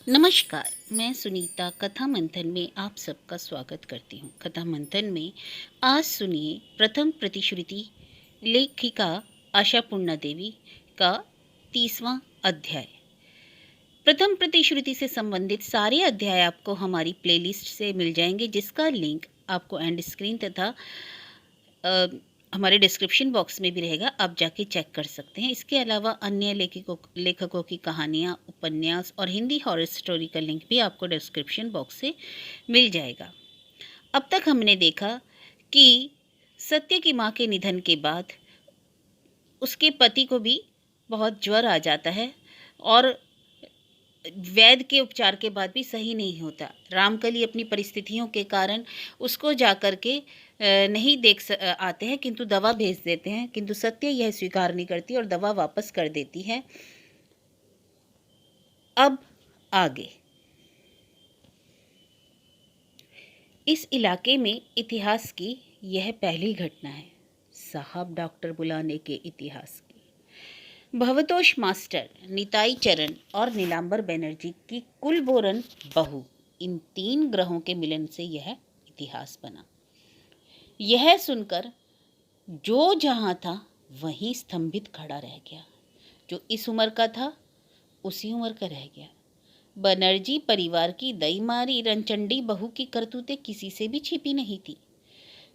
नमस्कार, मैं सुनीता कथा मंथन में आप सबका स्वागत करती हूँ। कथा मंथन में आज सुनिए प्रथम प्रतिश्रुति लेखिका आशापूर्णा देवी का 30वां अध्याय। प्रथम प्रतिश्रुति से संबंधित सारे अध्याय आपको हमारी प्लेलिस्ट से मिल जाएंगे, जिसका लिंक आपको एंड स्क्रीन तथा हमारे डिस्क्रिप्शन बॉक्स में भी रहेगा। आप जाके चेक कर सकते हैं। इसके अलावा अन्य लेखकों की कहानियाँ, उपन्यास और हिंदी हॉरर स्टोरी का लिंक भी आपको डिस्क्रिप्शन बॉक्स से मिल जाएगा। अब तक हमने देखा कि सत्य की माँ के निधन के बाद उसके पति को भी बहुत ज्वर आ जाता है और वैद्य के उपचार के बाद भी सही नहीं होता। रामकली अपनी परिस्थितियों के कारण उसको जाकर के नहीं आते हैं, किंतु दवा भेज देते हैं, किंतु सत्य यह स्वीकार नहीं करती और दवा वापस कर देती है। अब आगे इस इलाके में इतिहास की यह पहली घटना है, साहब डॉक्टर बुलाने के इतिहास की। भवतोष मास्टर, निताई चरण और नीलांबर बनर्जी की कुलबोरन बहू, इन 3 ग्रहों के मिलन से यह इतिहास बना। यह सुनकर जो जहां था वहीं स्तंभित खड़ा रह गया। जो इस उम्र का था उसी उम्र का रह गया। बनर्जी परिवार की दईमारी रनचंडी बहू की करतूतें किसी से भी छिपी नहीं थी।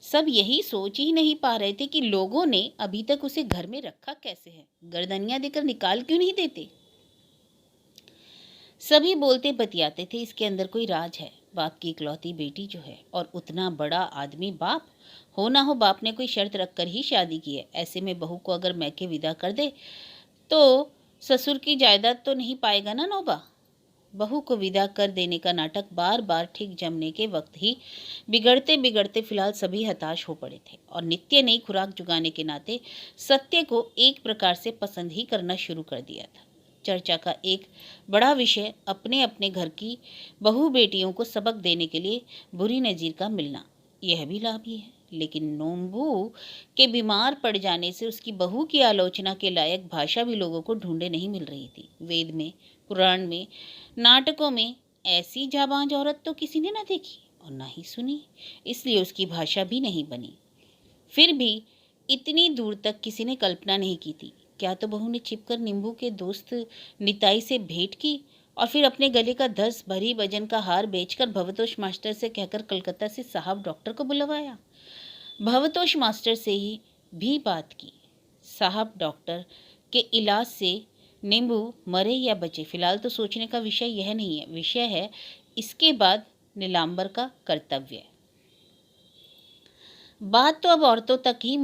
सब यही सोच ही नहीं पा रहे थे कि लोगों ने अभी तक उसे घर में रखा कैसे है, गर्दनियां देकर निकाल क्यों नहीं देते। सभी बोलते बतियाते थे इसके अंदर कोई राज है। बाप की इकलौती बेटी जो है, और उतना बड़ा आदमी बाप हो ना हो, बाप ने कोई शर्त रखकर ही शादी की है। ऐसे में बहू को अगर मैके विदा कर दे तो ससुर की जायदाद तो नहीं पाएगा ना नौबा। बहू को विदा कर देने का नाटक बार बार ठीक जमने के वक्त ही बिगड़ते बिगड़ते फिलहाल सभी हताश हो पड़े थे और नित्य नई खुराक जुगाने के नाते सत्य को एक प्रकार से पसंद ही करना शुरू कर दिया था। चर्चा का एक बड़ा विषय अपने अपने घर की बहू बेटियों को सबक देने के लिए बुरी नज़ीर का मिलना, यह भी लाभ ही है। लेकिन नोम्बू के बीमार पड़ जाने से उसकी बहू की आलोचना के लायक भाषा भी लोगों को ढूंढे नहीं मिल रही थी। वेद में, पुराण में, नाटकों में ऐसी जाबांज औरत तो किसी ने ना देखी और ना ही सुनी, इसलिए उसकी भाषा भी नहीं बनी। फिर भी इतनी दूर तक किसी ने कल्पना नहीं की थी। क्या तो बहू ने छिपकर नींबू के दोस्त निताई से भेंट की और फिर अपने गले का 10 भरी वजन का हार बेचकर भवतोष मास्टर से कहकर कलकत्ता से साहब डॉक्टर को बुलवाया। भवतोष मास्टर से ही भी बात की। साहब डॉक्टर के इलाज से नींबू मरे या बचे, फिलहाल तो सोचने का विषय यह नहीं है। विषय है इसके बाद नीलांबर का कर्तव्य। बात तो अब औरतों तक ही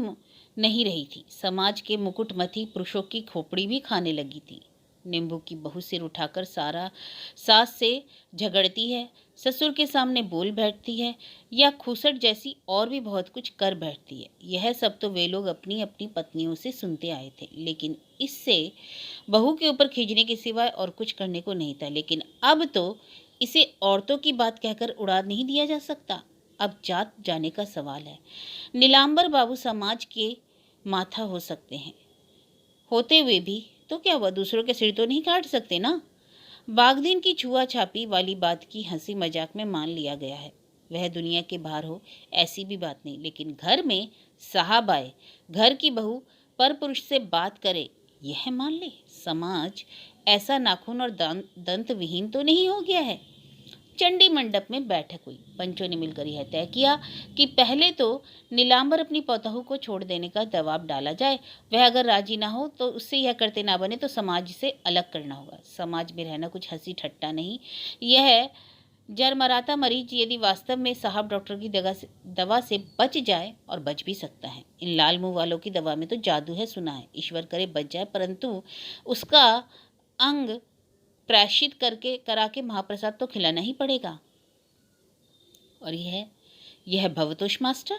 नहीं रही थी। समाज के मुकुटमती पुरुषों की खोपड़ी भी खाने लगी थी। नींबू की बहू सिर उठाकर सारा सास से झगड़ती है, ससुर के सामने बोल बैठती है या खूसट जैसी और भी बहुत कुछ कर बैठती है। यह सब तो वे लोग अपनी अपनी पत्नियों से सुनते आए थे, लेकिन इससे बहू के ऊपर खींचने के सिवाय और कुछ करने को नहीं था। लेकिन अब तो इसे औरतों की बात कहकर उड़ा नहीं दिया जा सकता। अब जात जाने का सवाल है। नीलांबर बाबू समाज के माथा हो सकते हैं, होते हुए भी तो क्या हुआ, दूसरों के सिर तो नहीं काट सकते ना। बागदीन की छुआ छापी वाली बात की हंसी मजाक में मान लिया गया है। वह दुनिया के बाहर हो ऐसी भी बात नहीं, लेकिन घर में साहब आए, घर की बहू पर पुरुष से बात करे, यह मान ले। समाज ऐसा नाखून और दंत विहीन तो नहीं हो गया है। चंडी मंडप में बैठक हुई। पंचों ने मिलकर यह तय किया कि पहले तो नीलांबर अपनी पौतहू को छोड़ देने का दबाव डाला जाए। वह अगर राजी ना हो तो उससे यह करते ना बने तो समाज से अलग करना होगा। समाज में रहना कुछ हंसी ठट्टा नहीं। यह जरमराता मरीज यदि वास्तव में साहब डॉक्टर की दवा से बच जाए, और बच भी सकता है, इन लाल मुंह वालों की दवा में तो जादू है सुना है, ईश्वर करे बच जाए, परंतु उसका अंग प्रायश्चित करा के महाप्रसाद तो खिलाना ही पड़ेगा। और यह भवतोष मास्टर,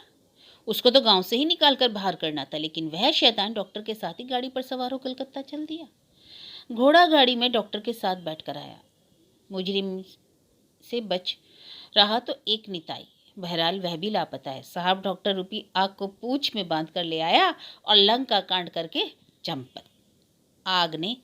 उसको तो गांव से ही निकाल कर बाहर करना था, लेकिन वह शैतान डॉक्टर के साथ ही गाड़ी पर सवार हो कलकत्ता चल दिया। घोड़ा गाड़ी में डॉक्टर के साथ बैठकर आया। मुजरिम से बच रहा तो एक निताई, बहरहाल वह भी लापता है। साहब डॉक्टर रूपी आग को पूंछ में बांध कर ले आया और लंका कांड करके चंपत। आग ने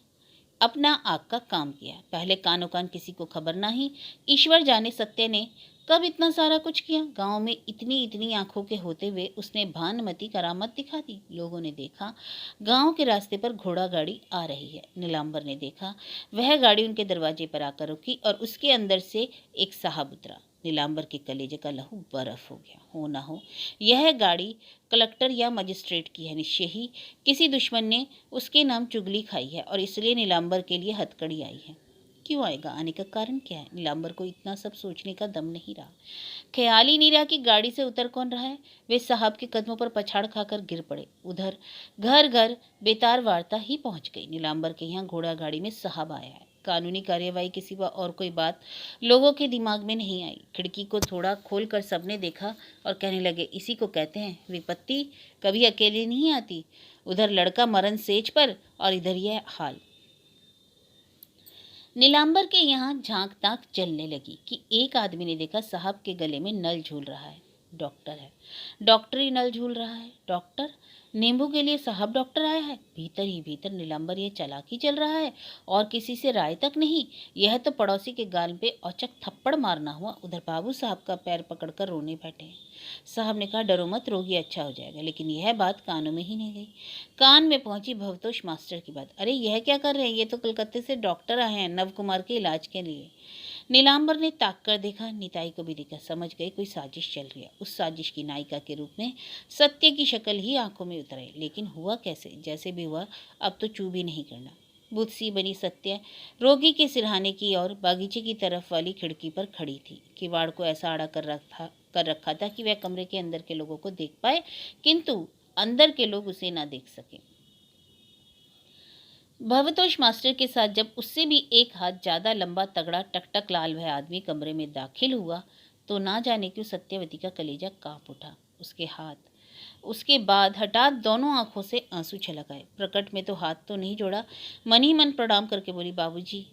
अपना आग का काम किया। पहले कानो कान किसी को खबर नहीं, ईश्वर जाने सत्य ने कब इतना सारा कुछ किया। गांव में इतनी इतनी आंखों के होते हुए उसने भानुमती करामत दिखा दी। लोगों ने देखा गांव के रास्ते पर घोड़ा गाड़ी आ रही है। नीलांबर ने देखा वह गाड़ी उनके दरवाजे पर आकर रुकी और उसके अंदर से एक साहब उतरा। नीलांबर के कलेजे का लहू बर्फ हो गया। हो ना हो यह गाड़ी कलेक्टर या मजिस्ट्रेट की है। निश्चय ही किसी दुश्मन ने उसके नाम चुगली खाई है और इसलिए नीलांबर के लिए हथकड़ी आई है। क्यों आएगा, आने का कारण क्या है? नीलांबर को इतना सब सोचने का दम नहीं रहा। ख्याल ही नहीं रहा कि गाड़ी से उतर कौन रहा है। वे साहब के कदमों पर पछाड़ खाकर गिर पड़े। उधर घर घर बेतार वार्ता ही पहुंच गई। नीलांबर के यहाँ घोड़ा गाड़ी में साहब आया है। कानूनी कार्यवाही के सिवा और कोई बात लोगों के दिमाग में नहीं आई। खिड़की को थोड़ा खोलकर सबने देखा और कहने लगे, इसी को कहते हैं विपत्ति, कभी अकेले नहीं आती। उधर लड़का मरण सेज पर और इधर यह हाल। नीलांबर के यहाँ झांक ताक चलने लगी कि एक आदमी ने देखा साहब के गले में नल झूल रहा है। डॉक्टर है, डॉक्टरी नल झूल रहा है। डॉक्टर, नींबू के लिए साहब डॉक्टर आया है। भीतर ही भीतर नीलांबर यह चालाकी चल रहा है और किसी से राय तक नहीं। यह तो पड़ोसी के गाल पे औचक थप्पड़ मारना हुआ। उधर बाबू साहब का पैर पकड़कर रोने बैठे हैं। साहब ने कहा, डरो मत, रोगी अच्छा हो जाएगा। लेकिन यह बात कानों में ही नहीं गई। कान में पहुंची भवतोष मास्टर की बात। अरे यह क्या कर रहे हैं, ये तो कलकत्ते से डॉक्टर आए हैं नव कुमार के इलाज के लिए। नीलांबर ने ताक कर देखा, निताई को भी देखा। समझ गई कोई साजिश चल रही है। उस साजिश की नायिका के रूप में सत्य की शक्ल ही आंखों में उतर आई। लेकिन हुआ कैसे? जैसे भी हुआ, अब तो चू भी नहीं करना। बुद्ध सी बनी सत्य रोगी के सिरहाने की और बागीचे की तरफ वाली खिड़की पर खड़ी थी। किवाड़ को ऐसा आड़ा कर रखा था कि वह कमरे के अंदर के लोगों को देख पाए, किंतु अंदर के लोग उसे ना देख सके। भवतोष मास्टर के साथ जब उससे भी एक हाथ ज्यादा लंबा तगड़ा टकटक लाल वह आदमी कमरे में दाखिल हुआ तो ना जाने क्यों सत्यवती का कलेजा कांप उठा। उसके बाद हठात दोनों आंखों से आंसू छलक आए। प्रकट में तो हाथ तो नहीं जोड़ा, मन ही मन प्रणाम करके बोली, बाबूजी,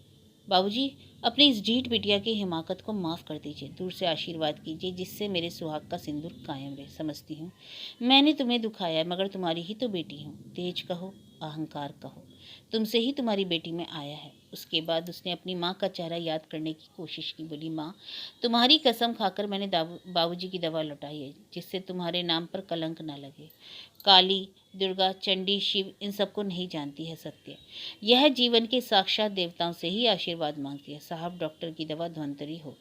बाबूजी, अपनी इस ढीठ बिटिया की हिमाकत को माफ़ कर दीजिए। दूर से आशीर्वाद कीजिए जिससे मेरे सुहाग का सिंदूर कायम रहे। समझती हूँ मैंने तुम्हें दुखाया, मगर तुम्हारी ही तो बेटी हूँ। तेज कहो, अहंकार कहो, तुमसे ही तुम्हारी बेटी में आया है। उसके बाद उसने अपनी माँ का चेहरा याद करने की कोशिश की। बोली, माँ, तुम्हारी कसम खाकर मैंने बाबूजी की दवा लौटाई है जिससे तुम्हारे नाम पर कलंक न लगे। काली, दुर्गा, चंडी, शिव इन सबको नहीं जानती है सत्य। यह जीवन के साक्षात देवताओं से ही आशीर्वाद मांगती है। साहब डॉक्टर की दवा धन्वंतरी हो।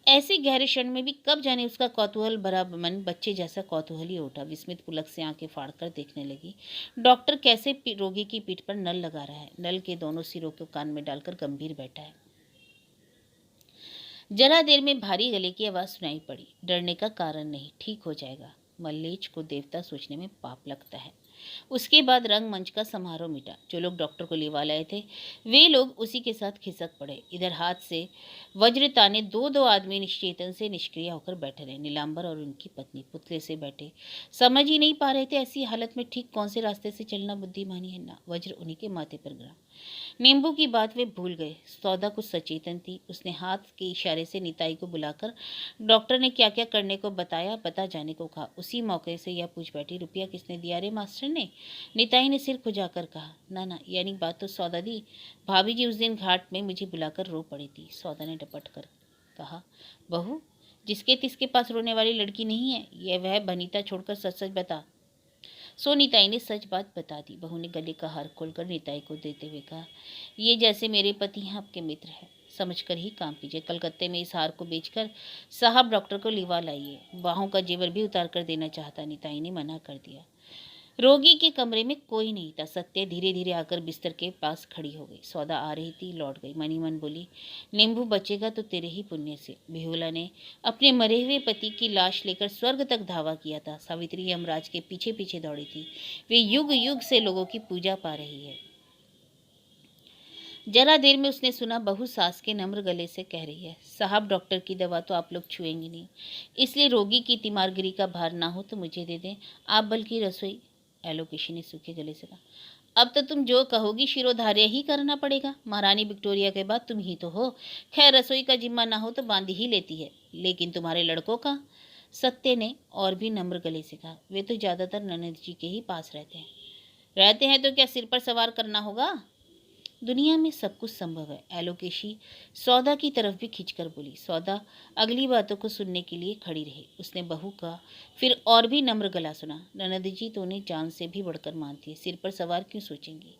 ऐसे गहरे क्षण में भी कब जाने उसका कौतूहल भरा मन बच्चे जैसा कौतूहल ही उठा। विस्मित पुलक से आंखें फाड़कर देखने लगी। डॉक्टर कैसे रोगी की पीठ पर नल लगा रहा है। नल के दोनों सिरों को कान में डालकर गंभीर बैठा है। जरा देर में भारी गले की आवाज सुनाई पड़ी। डरने का कारण नहीं, ठीक हो जाएगा। मल्लेच को देवता सोचने में पाप लगता है। उसके बाद रंगमंच का समारोह मिटा। जो लोग डॉक्टर को लिवा लाए थे वे लोग उसी के साथ खिसक पड़े। इधर हाथ से वज्र ताने दो दो आदमी निश्चेतन से निष्क्रिय होकर बैठे रहे। नीलांबर और उनकी पत्नी पुतले से बैठे समझ ही नहीं पा रहे थे ऐसी हालत में ठीक कौन से रास्ते से चलना बुद्धिमानी है। ना वज्र उन्हीं के माथे पर गिरा। नींबू की बात वे भूल गए। सौदा कुछ सचेतन थी। उसने हाथ के इशारे से निताई को बुलाकर डॉक्टर ने क्या क्या करने को बताया बता जाने को कहा। उसी मौके से यह पूछ बैठी, रुपया किसने दिया रे मास्टर ने? निताई ने सिर खुजाकर कहा, ना ना, यानी बात तो सौदा दी। भाभी जी उस दिन घाट में मुझे बुलाकर रो पड़ी थी। सौदा ने डपट कर कहा, बहू, जिसके तिसके पास रोने वाली लड़की नहीं है। यह वह बनीता, छोड़कर सच सच बता। सो निताई ने सच बात बता दी। बहू ने गले का हार खोलकर निताई को देते हुए कहा, ये जैसे मेरे पति हैं आपके मित्र हैं, समझकर ही काम कीजिए। कलकत्ते में इस हार को बेचकर साहब डॉक्टर को लिवा लाइए। बाहों का जेवर भी उतार कर देना चाहता। निताई ने मना कर दिया। रोगी के कमरे में कोई नहीं था। सत्य धीरे धीरे आकर बिस्तर के पास खड़ी हो गई। सौदा आ रही थी, लौट गई। मनी मन बोली, नींबू बचेगा तो तेरे ही पुण्य से। बिहुला ने अपने मरे हुए पति की लाश लेकर स्वर्ग तक धावा किया था। सावित्री यमराज के पीछे पीछे दौड़ी थी। वे युग युग से लोगों की पूजा पा रही है। जरा देर में उसने सुना बहू सास के नम्र गले से कह रही है, साहब डॉक्टर की दवा तो आप लोग छुएंगे नहीं, इसलिए रोगी की तीमारगिरी का भार ना हो तो मुझे दे दें आप, बल्कि रसोई। एलोकेशी ने सूखे गले से कहा, अब तो तुम जो कहोगी शिरोधार्य ही करना पड़ेगा। महारानी विक्टोरिया के बाद तुम ही तो हो। खैर, रसोई का जिम्मा ना हो तो बांध ही लेती है, लेकिन तुम्हारे लड़कों का? सत्य ने और भी नम्र गले से कहा, वे तो ज्यादातर ननद जी के ही पास रहते हैं। रहते हैं तो क्या सिर पर सवार करना होगा? दुनिया में सब कुछ संभव है। एलोकेशी सौदा की तरफ भी खिंचकर बोली। सौदा अगली बातों को सुनने के लिए खड़ी रही। उसने बहू का फिर और भी नम्र गला सुना। ननद जी तो उन्हें जान से भी बढ़कर मानती है, सिर पर सवार क्यों सोचेंगी।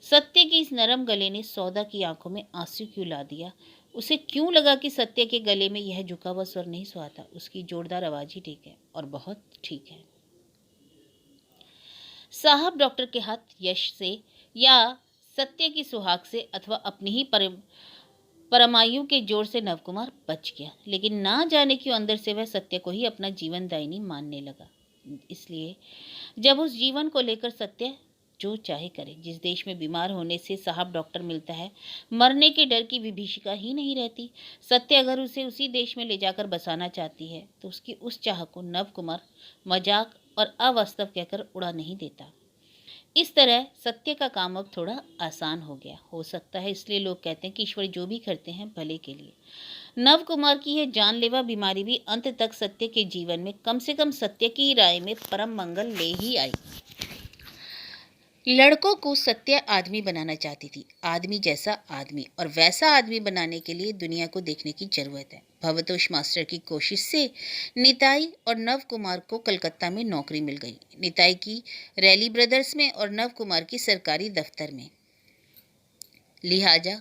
सत्य की इस नरम गले ने सौदा की आंखों में आंसू क्यों ला दिया। उसे क्यों लगा कि सत्य के गले में यह झुका हुआ स्वर नहीं सुहाता। उसकी जोरदार आवाज ही ठीक है, और बहुत ठीक है। साहब डॉक्टर के हाथ यश से या सत्य की सुहाग से अथवा अपनी ही परमायु के जोर से नवकुमार बच गया, लेकिन ना जाने क्यों अंदर से वह सत्य को ही अपना जीवन दायिनी मानने लगा। इसलिए जब उस जीवन को लेकर सत्य जो चाहे करे, जिस देश में बीमार होने से साहब डॉक्टर मिलता है, मरने के डर की विभीषिका ही नहीं रहती। सत्य अगर उसे उसी देश में ले जाकर बसाना चाहती है तो उसकी उस चाह को नवकुमार मजाक और अवास्तव कहकर उड़ा नहीं देता। इस तरह सत्य का काम अब थोड़ा आसान हो गया हो सकता है, इसलिए लोग कहते हैं कि ईश्वर जो भी करते हैं भले के लिए। नव कुमार की यह जानलेवा बीमारी भी अंत तक सत्य के जीवन में कम से कम सत्य की राय में परम मंगल ले ही आई। लड़कों को सत्य आदमी बनाना चाहती थी, आदमी जैसा आदमी, और वैसा आदमी बनाने के लिए दुनिया को देखने की जरूरत है। भवतोष मास्टर की कोशिश से निताई और नव कुमार को कलकत्ता में नौकरी मिल गई। निताई की रैली ब्रदर्स में और नव कुमार की सरकारी दफ्तर में। लिहाजा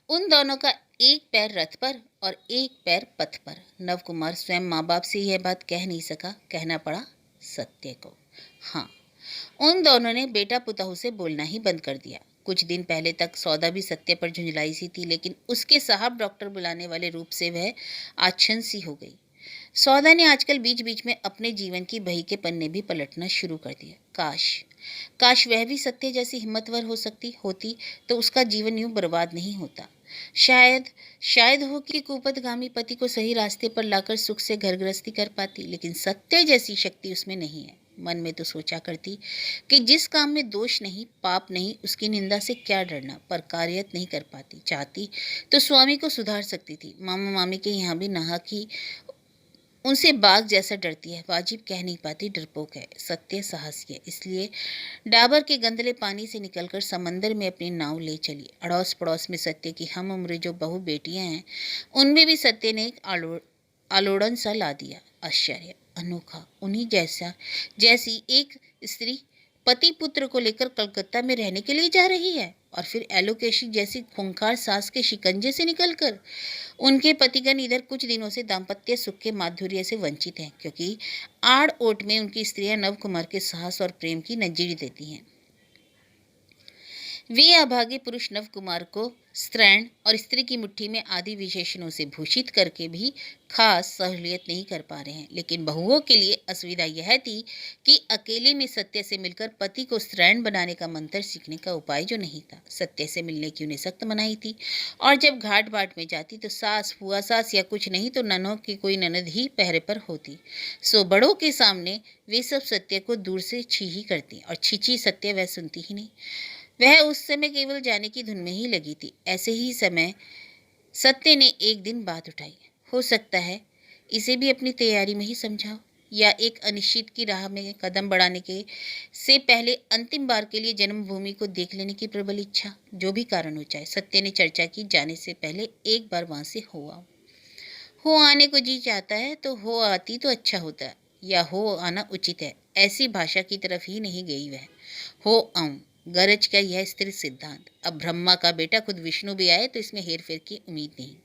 उन दोनों का एक पैर रथ पर और एक पैर पथ पर। नव कुमार स्वयं माँ बाप से यह बात कह नहीं सका, कहना पड़ा सत्य को। हाँ, उन दोनों ने बेटा पुतहू से बोलना ही बंद कर दिया। कुछ दिन पहले तक सौदा भी सत्य पर झुंझलाई सी थी, लेकिन उसके साहब डॉक्टर बुलाने वाले रूप से वह आच्छन सी हो गई। सौदा ने आजकल बीच बीच में अपने जीवन की बही के पन्ने भी पलटना शुरू कर दिया। काश वह भी सत्य जैसी हिम्मतवर होती तो उसका जीवन यूं बर्बाद नहीं होता। शायद हो कि कुपथगामी पति को सही रास्ते पर लाकर सुख से घर गृहस्थी कर पाती, लेकिन सत्य जैसी शक्ति उसमें नहीं है। मन में तो सोचा करती कि जिस काम में दोष नहीं, पाप नहीं, उसकी निंदा से क्या डरना, पर कार्यत नहीं कर पाती। चाहती तो स्वामी को सुधार सकती थी। मामा मामी के यहाँ भी नहा की उनसे बाघ जैसा डरती है, वाजिब कह नहीं पाती, डरपोक है। सत्य साहसी है, इसलिए डाबर के गंदले पानी से निकलकर समंदर में अपनी नाव ले चली। अड़ोस पड़ोस में सत्य की हम उम्र जो बहु बेटियां हैं, उनमें भी सत्य ने एक आलोड़न सा ला दिया। आश्चर्य, अनोखा, उन्हीं जैसी एक स्त्री पति पुत्र को लेकर कलकत्ता में रहने के लिए जा रही है, और फिर एलोकेशी जैसी खूंखार सास के शिकंजे से निकलकर। उनके पतिगण इधर कुछ दिनों से दाम्पत्य सुख के माधुर्य से वंचित हैं, क्योंकि आड़ ओट में उनकी स्त्रियां नव कुमार के साहस और प्रेम की नजीर देती हैं। वे अभागे पुरुष नव कुमार को स्त्रैण और स्त्री की मुट्ठी में आदि विशेषणों से भूषित करके भी खास सहूलियत नहीं कर पा रहे हैं। लेकिन बहुओं के लिए असुविधा यह थी कि अकेले में सत्य से मिलकर पति को स्त्रैण बनाने का मंत्र सीखने का उपाय जो नहीं था। सत्य से मिलने की उन्हें सख्त मनाही थी, और जब घाट बाट में जाती तो सास, फुआ सास या कुछ नहीं तो ननों की कोई ननद ही पहरे पर होती। सो बड़ों के सामने वे सब सत्य को दूर से छी ही करती, और छीची सत्य वह सुनती ही नहीं। वह उस समय केवल जाने की धुन में ही लगी थी। ऐसे ही समय सत्य ने एक दिन बात उठाई। हो सकता है इसे भी अपनी तैयारी में ही समझाओ, या एक अनिश्चित की राह में कदम बढ़ाने के से पहले अंतिम बार के लिए जन्मभूमि को देख लेने की प्रबल इच्छा। जो भी कारण हो जाए, सत्य ने चर्चा की, जाने से पहले एक बार वहां से हो आओ। हो आने को जी चाहता है तो हो आती तो अच्छा होता, या हो आना उचित है, ऐसी भाषा की तरफ ही नहीं गई वह। हो आऊं गरज का यह स्थिर सिद्धांत। अब ब्रह्मा का बेटा खुद विष्णु भी आए तो इसमें हेरफेर की उम्मीद नहीं।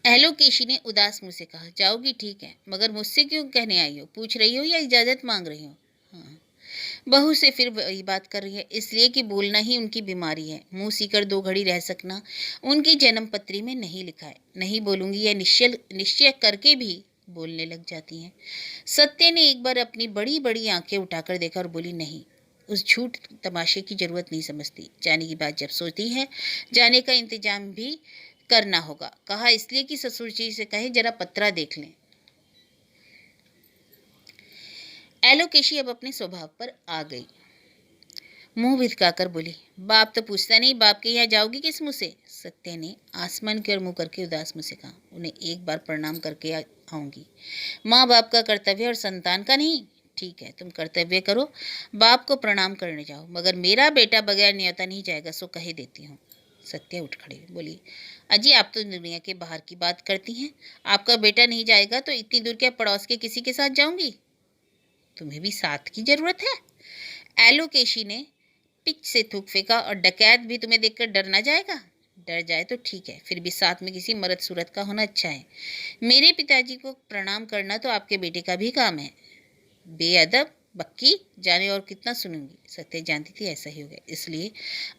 एलोकेशी ने उदास मुंह से कहा, जाओगी ठीक है, मगर मुझसे क्यों कहने आई हो? पूछ रही हो या इजाजत मांग रही हो? हाँ, बहू से फिर वही बात कर रही है, इसलिए कि बोलना ही उनकी बीमारी है। मुंह सीकर 2 घड़ी रह सकना उनकी जन्म पत्री में नहीं लिखा है। नहीं बोलूंगी यह निश्चय करके भी बोलने लग जाती हैं। सत्य ने एक बार अपनी बड़ी बड़ी आंखें उठाकर देखा और बोली, नहीं, उस झूठ तमाशे की जरूरत नहीं समझती। जाने की बात जब सोचती है, जाने का इंतजाम भी करना होगा। कहा इसलिए कि ससुर जी से कहे जरा पत्रा देख लें। एलोकेशी अब अपने स्वभाव पर आ गई। मुंह भिदकाकर बोली, बाप तो पूछता नहीं, बाप के यहाँ जाओगी किस मुंह से? सत्य ने आसमान की ओर मुंह करके उदास मुंह से कहा, उन्हें एक बार प्रणाम करके आऊंगी। माँ बाप का कर्तव्य और संतान का नहीं। ठीक है, तुम कर्तव्य करो, बाप को प्रणाम करने जाओ, मगर मेरा बेटा बगैर न्योता नहीं जाएगा, सो कहे देती हूँ। सत्या उठ खड़ी बोली, अजी आप तो दुनिया के बाहर की बात करती हैं। आपका बेटा नहीं जाएगा तो इतनी दूर क्या पड़ोस के किसी के साथ जाऊंगी? तुम्हें भी साथ की जरूरत है? एलोकेशी ने पिच से थूक फेंका, और डकैत भी तुम्हें देखकर डर ना जाएगा? डर जाए तो ठीक है, फिर भी साथ में किसी मर्द सूरत का होना अच्छा है। मेरे पिताजी को प्रणाम करना तो आपके बेटे का भी काम है। बेअदब बक्की, जाने और कितना सुनूंगी। सत्य जानती थी ऐसा ही होगा, इसलिए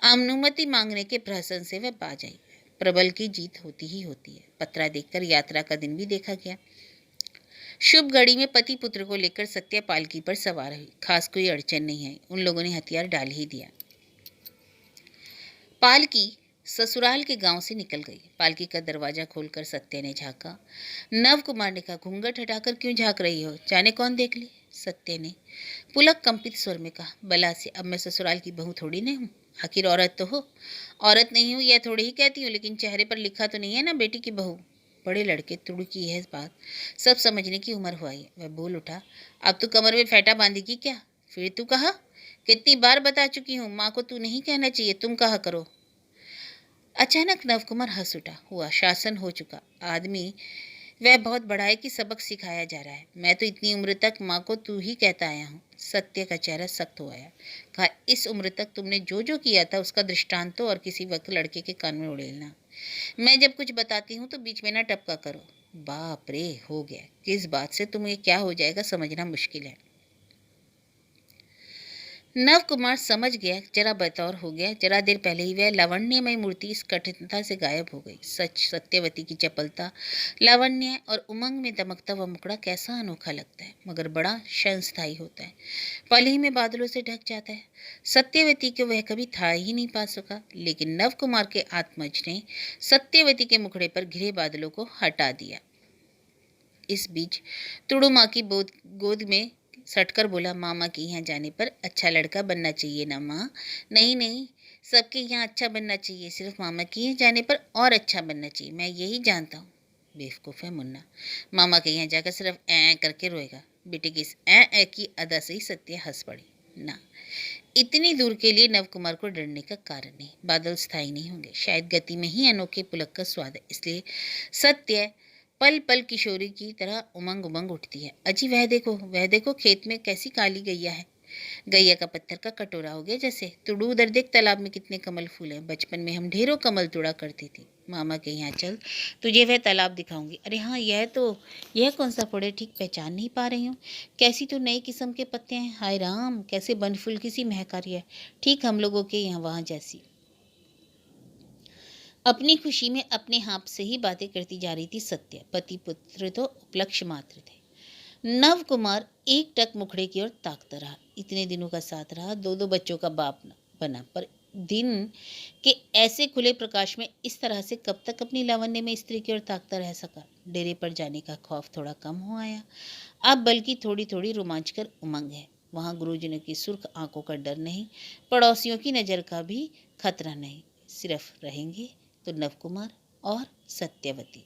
अनुमति मांगने के प्रहसन से वह बाज आई। प्रबल की जीत होती ही होती है। पत्रा देखकर यात्रा का दिन भी देखा गया। शुभ घड़ी में पति पुत्र को लेकर सत्या पालकी पर सवार हुई। खास कोई अड़चन नहीं आई, उन लोगों ने हथियार डाल ही दिया। पालकी ससुराल के गांव से निकल गई। पालकी का दरवाजा खोलकर सत्या ने झांका। नव कुमार ने कहा, घूंघट हटाकर क्यों झांक रही हो, जाने कौन देख ले? सत्य ने पुलक कंपित स्वर में कहा, बला से, अब मैं ससुराल की बहू थोड़ी नहीं हूँ, आखिर औरत तो हो। औरत नहीं हूँ यह थोड़ी ही कहती हूँ, लेकिन चेहरे पर लिखा तो नहीं है ना बेटी की बहू। बड़े लड़के तुड़ की यह बात सब समझने की उम्र हुआ है। वह बोल उठा, अब तू कमर में फेंटा बांधेगी क्या? फिर तू कहा, कितनी बार बता चुकी हूँ, माँ को तू नहीं कहना चाहिए, तुम कहा करो। अचानक नवकुमार हंस उठा। हुआ शासन हो चुका आदमी वह बहुत बड़ा है कि सबक सिखाया जा रहा है। मैं तो इतनी उम्र तक माँ को तू ही कहता आया हूँ। सत्य का चेहरा सख्त हो आया। कहा, इस उम्र तक तुमने जो जो किया था उसका दृष्टांत तो और किसी वक्त लड़के के कान में उड़ेलना। मैं जब कुछ बताती हूँ तो बीच में ना टपका करो। बाप रे, हो गया, किस बात से तुम्हें क्या हो जाएगा समझना मुश्किल है। नव कुमार समझ गया, जरा बतौर हो गया। जरा देर पहले ही वह लावण्यमय मूर्ति इस कठिनता से गायब हो गई। सच, सत्यवती की चपलता, लावण्य और उमंग में दमकता वह मुखड़ा कैसा अनोखा लगता है, मगर बड़ा क्षणस्थायी होता है, पल ही में बादलों से ढक जाता है। सत्यवती को वह कभी था ही नहीं पा सका, लेकिन नव कुमार के आत्मज ने सत्यवती के मुखड़े पर घिरे बादलों को हटा दिया। इस बीच तुड़ू माँ की गोद में सटकर बोला, मामा के यहाँ जाने पर अच्छा लड़का बनना चाहिए ना माँ? नहीं नहीं, सबके यहाँ अच्छा बनना चाहिए, सिर्फ मामा के यहाँ जाने पर और अच्छा बनना चाहिए, मैं यही जानता हूँ। बेवकूफ़ है मुन्ना, मामा के यहाँ जाकर सिर्फ ऐ करके रोएगा। बेटे की इस ऐ की अदा से ही सत्य हंस पड़ी। ना, इतनी दूर के लिए नव कुमार को डरने का कारण नहीं। बादल स्थायी नहीं होंगे, शायद गति में ही अनोखे पुलक का स्वाद है, इसलिए सत्य पल पल किशोरी की तरह उमंग उमंग उठती है। अजी वह देखो, खेत में कैसी काली गैया है। गैया का पत्थर का कटोरा हो गया जैसे। तुड़ू उधर देख, तालाब में कितने कमल फूल हैं। बचपन में हम ढेरों कमल तुड़ा करती थी। मामा के यहाँ चल, तुझे वह तालाब दिखाऊंगी। अरे हाँ, यह कौन सा फूल है, ठीक पहचान नहीं पा रही हूँ। कैसी तो नई किस्म के पत्ते हैं, हाय राम, कैसे बनफूल की सी महक आ रही है, ठीक हम लोगों के यहाँ वहाँ जैसी। अपनी खुशी में अपने हाथ से ही बातें करती जा रही थी सत्य। पति पुत्र तो उपलक्ष्य मात्र थे। नव कुमार एक टक मुखड़े की ओर ताकता रहा। इतने दिनों का साथ रहा, दो दो बच्चों का बाप बना, पर दिन के ऐसे खुले प्रकाश में इस तरह से कब तक अपनी लावण्य में स्त्री की ओर ताकता रह सका। डेरे पर जाने का खौफ थोड़ा कम हो आया, अब बल्कि थोड़ी थोड़ी रोमांचकर उमंग है। वहाँ गुरुजनों की सुर्ख आंखों का डर नहीं, पड़ोसियों की नज़र का भी खतरा नहीं। सिर्फ रहेंगे तो नव कुमार और सत्यवती।